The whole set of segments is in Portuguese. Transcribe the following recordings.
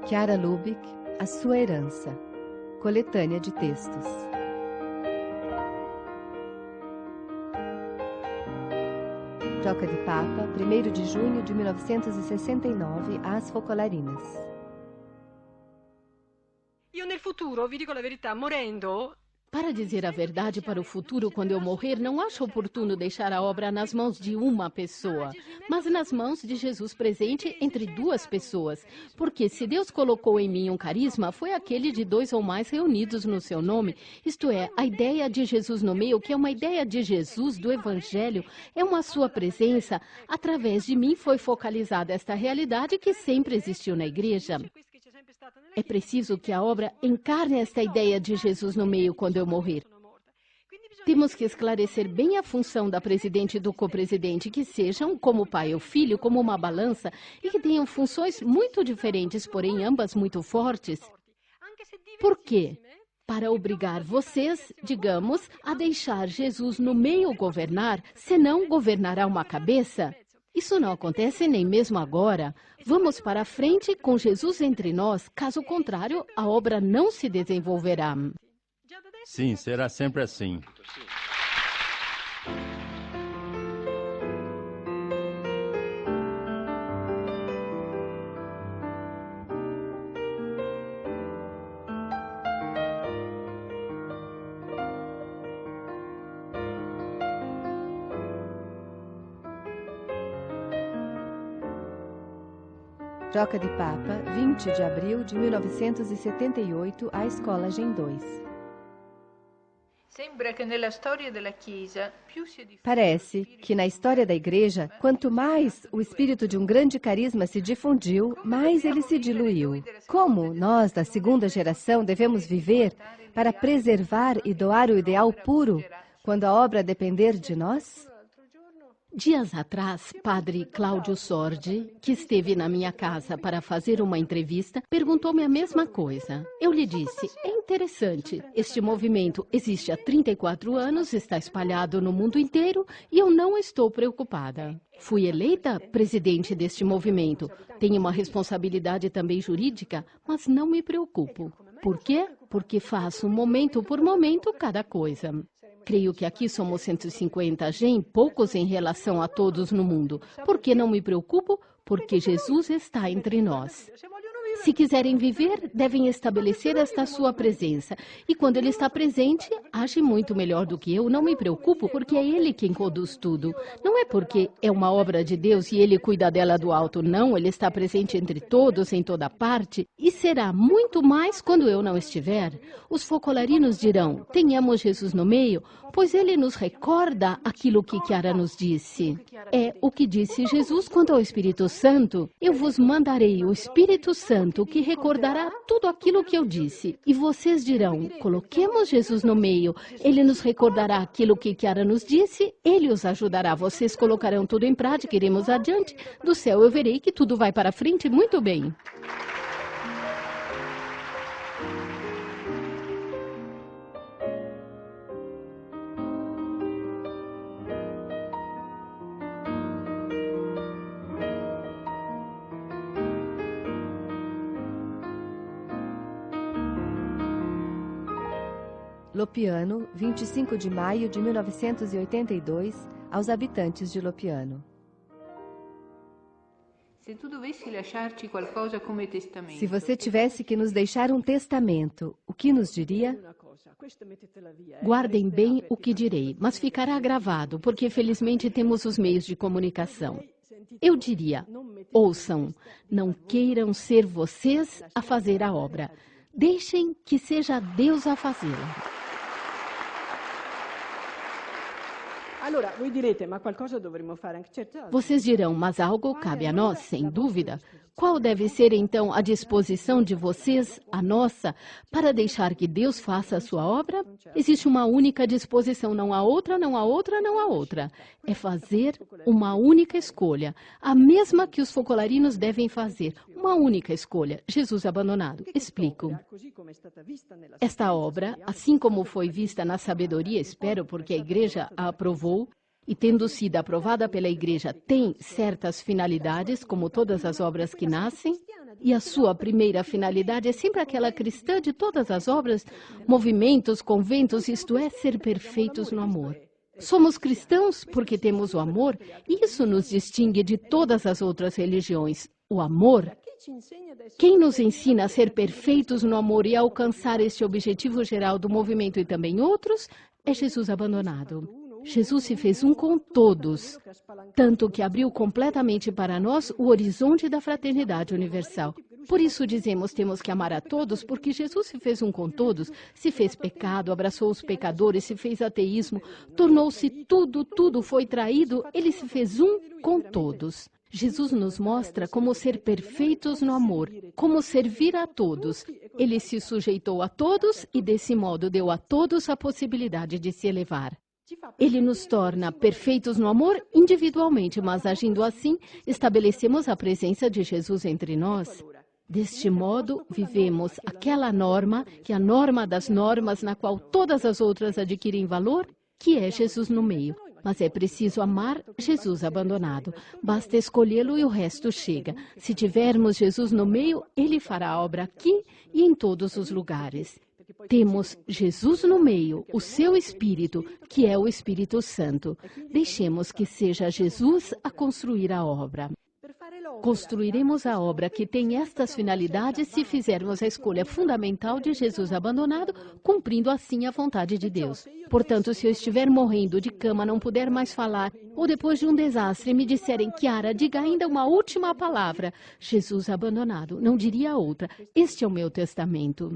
Chiara Lubick, A Sua Herança. Coletânea de textos. Troca de Papa, 1º de junho de 1969, às Focolarinas. Io nel futuro, vi dico la verità, morendo... Para dizer a verdade, para o futuro, quando eu morrer, não acho oportuno deixar a obra nas mãos de uma pessoa, mas nas mãos de Jesus presente entre duas pessoas. Porque se Deus colocou em mim um carisma, foi aquele de 2 ou mais reunidos no seu nome. Isto é, a ideia de Jesus no meio, que é uma ideia de Jesus, do Evangelho, é uma sua presença. Através de mim foi focalizada esta realidade que sempre existiu na igreja. É preciso que a obra encarne esta ideia de Jesus no meio quando eu morrer. Temos que esclarecer bem a função da presidente e do co-presidente, que sejam, como pai ou filho, como uma balança, e que tenham funções muito diferentes, porém ambas muito fortes. Por quê? Para obrigar vocês, digamos, a deixar Jesus no meio governar, senão governará uma cabeça. Isso não acontece nem mesmo agora. Vamos para a frente com Jesus entre nós, caso contrário, a obra não se desenvolverá. Sim, será sempre assim. Troca de Papa, 20 de abril de 1978, à Escola Gen 2. Parece que na história da Igreja, quanto mais o espírito de um grande carisma se difundiu, mais ele se diluiu. Como nós, da segunda geração, devemos viver para preservar e doar o ideal puro quando a obra depender de nós? Dias atrás, padre Cláudio Sordi, que esteve na minha casa para fazer uma entrevista, perguntou-me a mesma coisa. Eu lhe disse, é interessante, este movimento existe há 34 anos, está espalhado no mundo inteiro e eu não estou preocupada. Fui eleita presidente deste movimento, tenho uma responsabilidade também jurídica, mas não me preocupo. Por quê? Porque faço momento por momento cada coisa. Creio que aqui somos 150 Gen, poucos em relação a todos no mundo. Por que não me preocupo? Porque Jesus está entre nós. Se quiserem viver, devem estabelecer esta sua presença. E quando Ele está presente, age muito melhor do que eu. Não me preocupo, porque é Ele quem conduz tudo. Não é porque é uma obra de Deus e Ele cuida dela do alto. Não, Ele está presente entre todos, em toda parte. E será muito mais quando eu não estiver. Os focolarinos dirão, tenhamos Jesus no meio, pois Ele nos recorda aquilo que Chiara nos disse. É o que disse Jesus quanto ao Espírito Santo. Eu vos mandarei o Espírito Santo, que recordará tudo aquilo que eu disse. E vocês dirão, coloquemos Jesus no meio. Ele nos recordará aquilo que Chiara nos disse, Ele os ajudará. Vocês colocarão tudo em prática, iremos adiante. Do céu eu verei que tudo vai para frente muito bem. Lopiano, 25 de maio de 1982, aos habitantes de Lopiano. Se você tivesse que nos deixar um testamento, o que nos diria? Guardem bem o que direi, mas ficará gravado, porque felizmente temos os meios de comunicação. Eu diria, ouçam, não queiram ser vocês a fazer a obra. Deixem que seja Deus a fazê-la. Vocês dirão, mas algo cabe a nós, sem dúvida. Qual deve ser, então, a disposição de vocês, a nossa, para deixar que Deus faça a sua obra? Existe uma única disposição, não há outra, não há outra, não há outra. É fazer uma única escolha, a mesma que os focolarinos devem fazer. Uma única escolha, Jesus abandonado. Explico. Esta obra, assim como foi vista na sabedoria, espero, porque a Igreja a aprovou, e tendo sido aprovada pela Igreja, tem certas finalidades, como todas as obras que nascem, E a sua primeira finalidade é sempre aquela cristã de todas as obras, movimentos, conventos, isto é, ser perfeitos no amor. Somos cristãos porque temos o amor, e isso nos distingue de todas as outras religiões. O amor. Quem nos ensina a ser perfeitos no amor e a alcançar este objetivo geral do movimento e também outros é Jesus abandonado. Jesus se fez um com todos, tanto que abriu completamente para nós o horizonte da fraternidade universal. Por isso dizemos temos que amar a todos, porque Jesus se fez um com todos, se fez pecado, abraçou os pecadores, se fez ateísmo, tornou-se tudo foi traído, ele se fez um com todos. Jesus nos mostra como ser perfeitos no amor, como servir a todos. Ele se sujeitou a todos e desse modo deu a todos a possibilidade de se elevar. Ele nos torna perfeitos no amor individualmente, mas agindo assim, estabelecemos a presença de Jesus entre nós. Deste modo, vivemos aquela norma, que é a norma das normas, na qual todas as outras adquirem valor, que é Jesus no meio. Mas é preciso amar Jesus abandonado. Basta escolhê-lo e o resto chega. Se tivermos Jesus no meio, ele fará a obra aqui e em todos os lugares. Temos Jesus no meio, o seu Espírito, que é o Espírito Santo. Deixemos que seja Jesus a construir a obra. Construiremos a obra que tem estas finalidades se fizermos a escolha fundamental de Jesus abandonado, cumprindo assim a vontade de Deus. Portanto, se eu estiver morrendo de cama, não puder mais falar, ou depois de um desastre me disserem, Chiara, diga ainda uma última palavra, Jesus abandonado, não diria outra. Este é o meu testamento.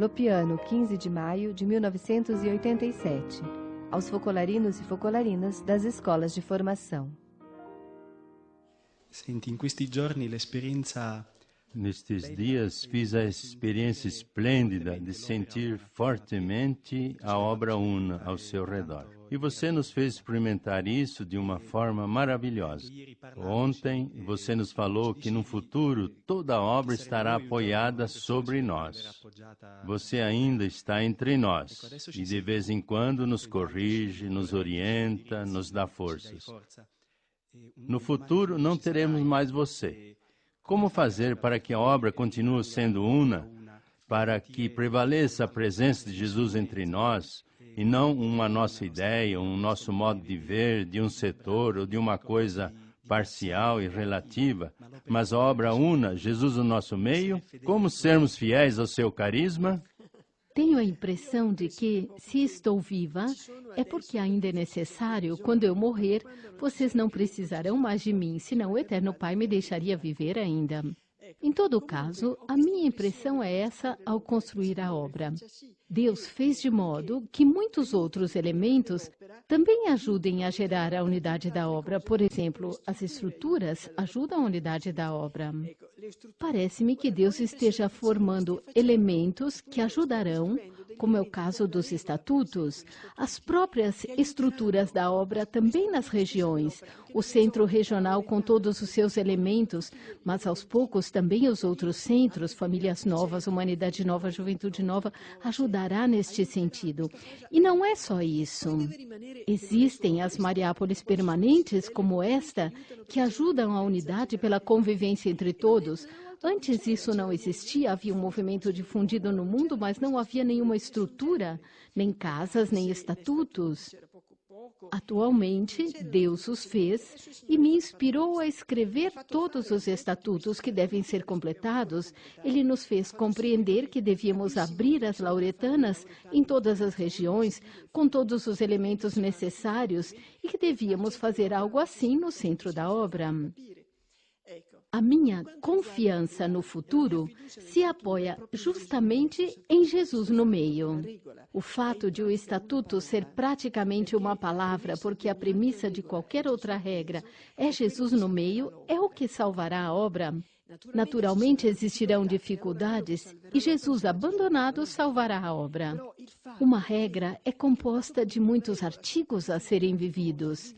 Lopiano, 15 de maio de 1987. Aos focolarinos e focolarinas das escolas de formação. Senti, in questi giorni l'esperienza. Nestes dias fiz a experiência esplêndida de sentir fortemente a obra una ao seu redor. E você nos fez experimentar isso de uma forma maravilhosa. Ontem, você nos falou que no futuro toda a obra estará apoiada sobre nós. Você ainda está entre nós e de vez em quando nos corrige, nos orienta, nos dá forças. No futuro não teremos mais você. Como fazer para que a obra continue sendo una, para que prevaleça a presença de Jesus entre nós, e não uma nossa ideia, um nosso modo de ver, de um setor ou de uma coisa parcial e relativa, mas a obra una, Jesus no nosso meio? Como sermos fiéis ao seu carisma? Tenho a impressão de que, se estou viva, é porque ainda é necessário, quando eu morrer, vocês não precisarão mais de mim, senão o Eterno Pai me deixaria viver ainda. Em todo caso, a minha impressão é essa ao construir a obra. Deus fez de modo que muitos outros elementos também ajudem a gerar a unidade da obra. Por exemplo, as estruturas ajudam a unidade da obra. Parece-me que Deus esteja formando elementos que ajudarão, como é o caso dos estatutos, as próprias estruturas da obra também nas regiões, o centro regional com todos os seus elementos, mas aos poucos também os outros centros, famílias novas, humanidade nova, juventude nova, ajudará neste sentido. E não é só isso. Existem as Mariápolis permanentes, como esta, que ajudam a unidade pela convivência entre todos. Antes isso não existia, havia um movimento difundido no mundo, mas não havia nenhuma estrutura, nem casas, nem estatutos. Atualmente, Deus os fez e me inspirou a escrever todos os estatutos que devem ser completados. Ele nos fez compreender que devíamos abrir as lauretanas em todas as regiões, com todos os elementos necessários, e que devíamos fazer algo assim no centro da obra. A minha confiança no futuro se apoia justamente em Jesus no meio. O fato de o estatuto ser praticamente uma palavra, porque a premissa de qualquer outra regra é Jesus no meio, é o que salvará a obra. Naturalmente existirão dificuldades e Jesus abandonado salvará a obra. Uma regra é composta de muitos artigos a serem vividos.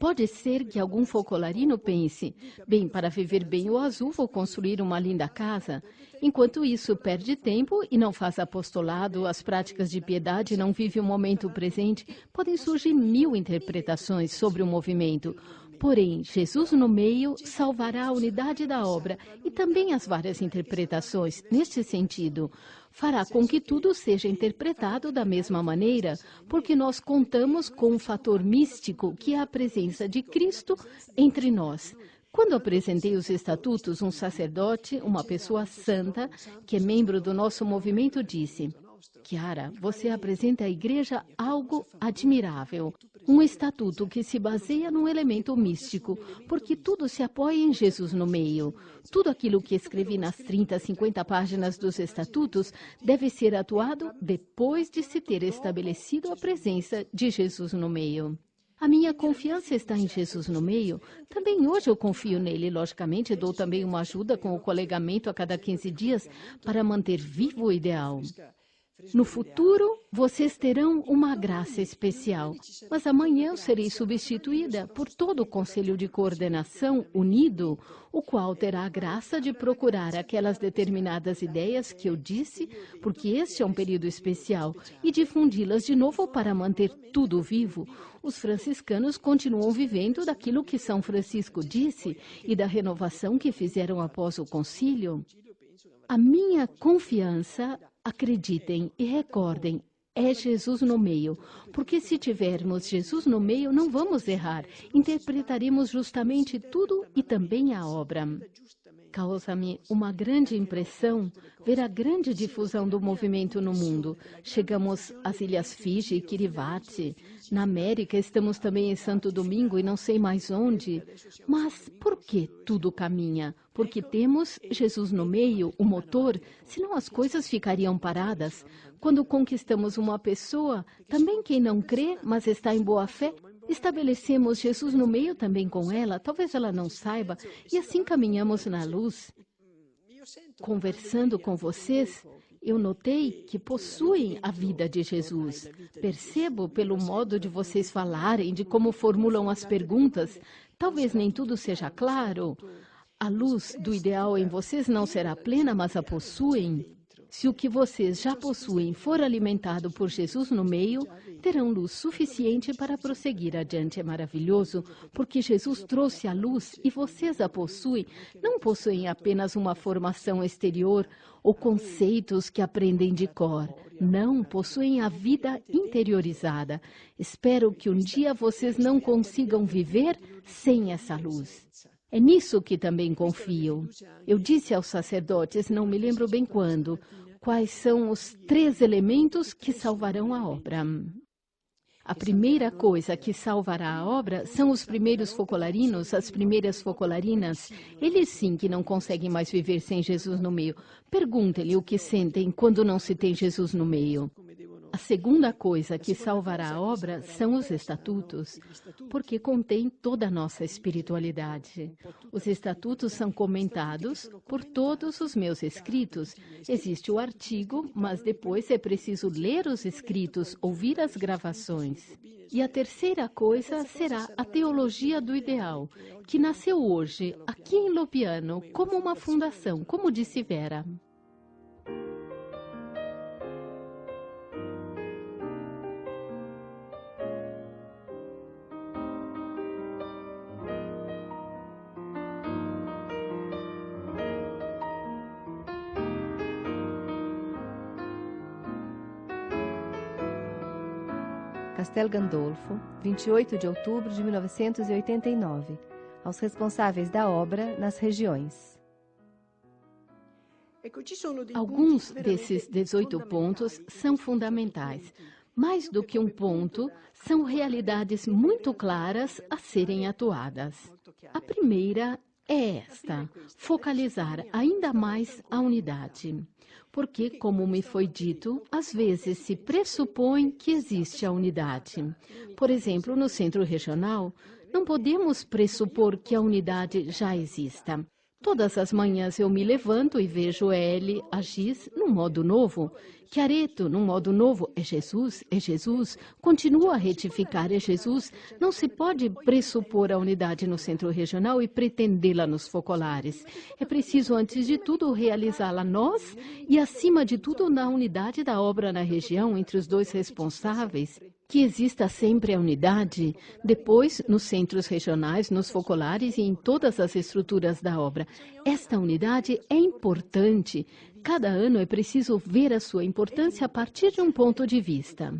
Pode ser que algum focolarino pense, bem, para viver bem o azul, vou construir uma linda casa. Enquanto isso, perde tempo e não faz apostolado, as práticas de piedade, não vive o momento presente. Podem surgir 1000 interpretações sobre o movimento. Porém, Jesus no meio salvará a unidade da obra e também as várias interpretações neste sentido. Fará com que tudo seja interpretado da mesma maneira, porque nós contamos com um fator místico que é a presença de Cristo entre nós. Quando apresentei os estatutos, um sacerdote, uma pessoa santa, que é membro do nosso movimento, disse: Chiara, você apresenta à igreja algo admirável. Um estatuto que se baseia num elemento místico, porque tudo se apoia em Jesus no meio. Tudo aquilo que escrevi nas 30, 50 páginas dos estatutos deve ser atuado depois de se ter estabelecido a presença de Jesus no meio. A minha confiança está em Jesus no meio. Também hoje eu confio nele, logicamente, dou também uma ajuda com o colegamento a cada 15 dias para manter vivo o ideal. No futuro, vocês terão uma graça especial, mas amanhã eu serei substituída por todo o Conselho de Coordenação unido, o qual terá a graça de procurar aquelas determinadas ideias que eu disse, porque este é um período especial, e difundi-las de novo para manter tudo vivo. Os franciscanos continuam vivendo daquilo que São Francisco disse e da renovação que fizeram após o concílio. A minha confiança, acreditem e recordem, é Jesus no meio, porque se tivermos Jesus no meio, não vamos errar, interpretaremos justamente tudo e também a obra. Causa-me uma grande impressão ver a grande difusão do movimento no mundo. Chegamos às Ilhas Fiji e Kiribati. Na América, estamos também em Santo Domingo e não sei mais onde. Mas por que tudo caminha? Porque temos Jesus no meio, o motor, senão as coisas ficariam paradas. Quando conquistamos uma pessoa, também quem não crê, mas está em boa fé, estabelecemos Jesus no meio também com ela, talvez ela não saiba, e assim caminhamos na luz. Conversando com vocês, eu notei que possuem a vida de Jesus. Percebo pelo modo de vocês falarem, de como formulam as perguntas. Talvez nem tudo seja claro. A luz do ideal em vocês não será plena, mas a possuem. Se o que vocês já possuem for alimentado por Jesus no meio, terão luz suficiente para prosseguir adiante. É maravilhoso, porque Jesus trouxe a luz e vocês a possuem. Não possuem apenas uma formação exterior ou conceitos que aprendem de cor. Não, possuem a vida interiorizada. Espero que um dia vocês não consigam viver sem essa luz. É nisso que também confio. Eu disse aos sacerdotes, não me lembro bem quando, quais são os 3 elementos que salvarão a obra. A primeira coisa que salvará a obra são os primeiros focolarinos, as primeiras focolarinas. Eles sim que não conseguem mais viver sem Jesus no meio. Perguntem-lhe o que sentem quando não se tem Jesus no meio. A segunda coisa que salvará a obra são os estatutos, porque contém toda a nossa espiritualidade. Os estatutos são comentados por todos os meus escritos. Existe o artigo, mas depois é preciso ler os escritos, ouvir as gravações. E a terceira coisa será a teologia do ideal, que nasceu hoje, aqui em Lopiano, como uma fundação, como disse Vera. Castel Gandolfo, 28 de outubro de 1989, aos responsáveis da obra nas regiões. Alguns desses 18 pontos são fundamentais. Mais do que um ponto, são realidades muito claras a serem atuadas. A primeira é esta: focalizar ainda mais a unidade. Porque, como me foi dito, às vezes se pressupõe que existe a unidade. Por exemplo, no centro regional, não podemos pressupor que a unidade já exista. Todas as manhãs eu me levanto e vejo Eli agir num modo novo. Chiaretto, num modo novo, é Jesus, continua a retificar, é Jesus. Não se pode pressupor a unidade no centro regional e pretendê-la nos focolares. É preciso, antes de tudo, realizá-la nós e, acima de tudo, na unidade da obra na região, entre os dois responsáveis. Que exista sempre a unidade, depois nos centros regionais, nos focolares e em todas as estruturas da obra. Esta unidade é importante. Cada ano é preciso ver a sua importância a partir de um ponto de vista.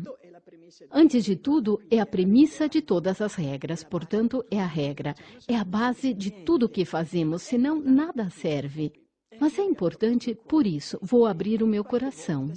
Antes de tudo, é a premissa de todas as regras, portanto, é a regra. É a base de tudo o que fazemos, senão nada serve. Mas é importante, por isso, vou abrir o meu coração.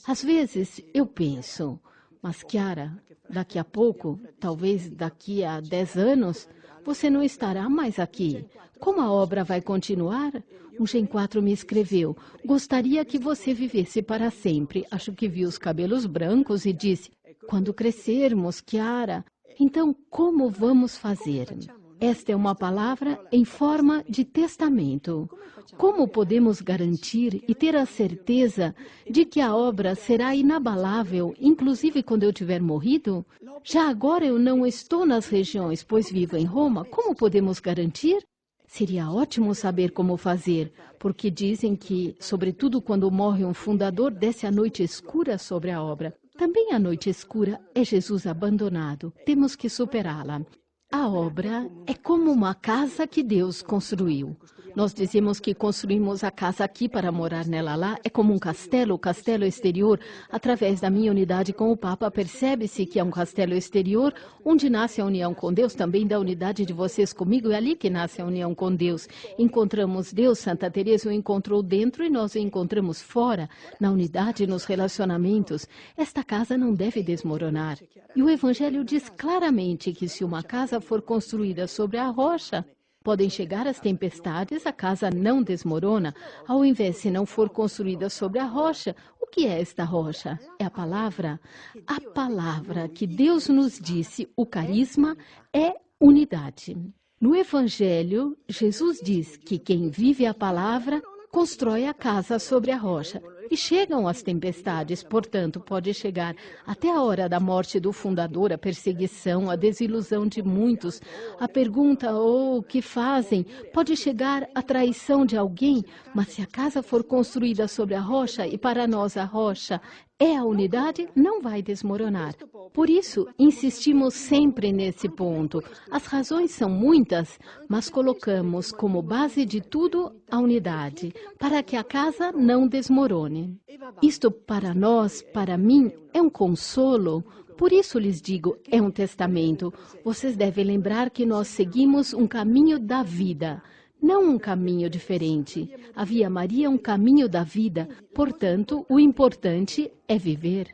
Às vezes, eu penso... Mas, Chiara, daqui a pouco, talvez daqui a 10 anos, você não estará mais aqui. Como a obra vai continuar? Um Gen 4 me escreveu, gostaria que você vivesse para sempre. Acho que viu os cabelos brancos e disse, quando crescermos, Chiara, então como vamos fazer? Esta é uma palavra em forma de testamento. Como podemos garantir e ter a certeza de que a obra será inabalável, inclusive quando eu tiver morrido? Já agora eu não estou nas regiões, pois vivo em Roma. Como podemos garantir? Seria ótimo saber como fazer, porque dizem que, sobretudo quando morre um fundador, desce a noite escura sobre a obra. Também a noite escura é Jesus abandonado. Temos que superá-la. A obra é como uma casa que Deus construiu. Nós dizemos que construímos a casa aqui para morar nela lá. É como um castelo, o castelo exterior. Através da minha unidade com o Papa, percebe-se que é um castelo exterior, onde nasce a união com Deus, também da unidade de vocês comigo. É ali que nasce a união com Deus. Encontramos Deus, Santa Teresa o encontrou dentro e nós o encontramos fora, na unidade, nos relacionamentos. Esta casa não deve desmoronar. E o Evangelho diz claramente que se uma casa for construída sobre a rocha, podem chegar as tempestades, a casa não desmorona. Ao invés, se não for construída sobre a rocha, o que é esta rocha? É a palavra. A palavra que Deus nos disse, o carisma, é unidade. No Evangelho, Jesus diz que quem vive a palavra constrói a casa sobre a rocha. E chegam as tempestades, portanto, pode chegar até a hora da morte do fundador, a perseguição, a desilusão de muitos, a pergunta, o que fazem? Pode chegar a traição de alguém, mas se a casa for construída sobre a rocha, e para nós a rocha é a unidade, não vai desmoronar. Por isso, insistimos sempre nesse ponto. As razões são muitas, mas colocamos como base de tudo a unidade, para que a casa não desmorone. Isto para nós, para mim, é um consolo. Por isso lhes digo, é um testamento. Vocês devem lembrar que nós seguimos um caminho da vida. Não um caminho diferente. A Via Maria é um caminho da vida. Portanto, o importante é viver.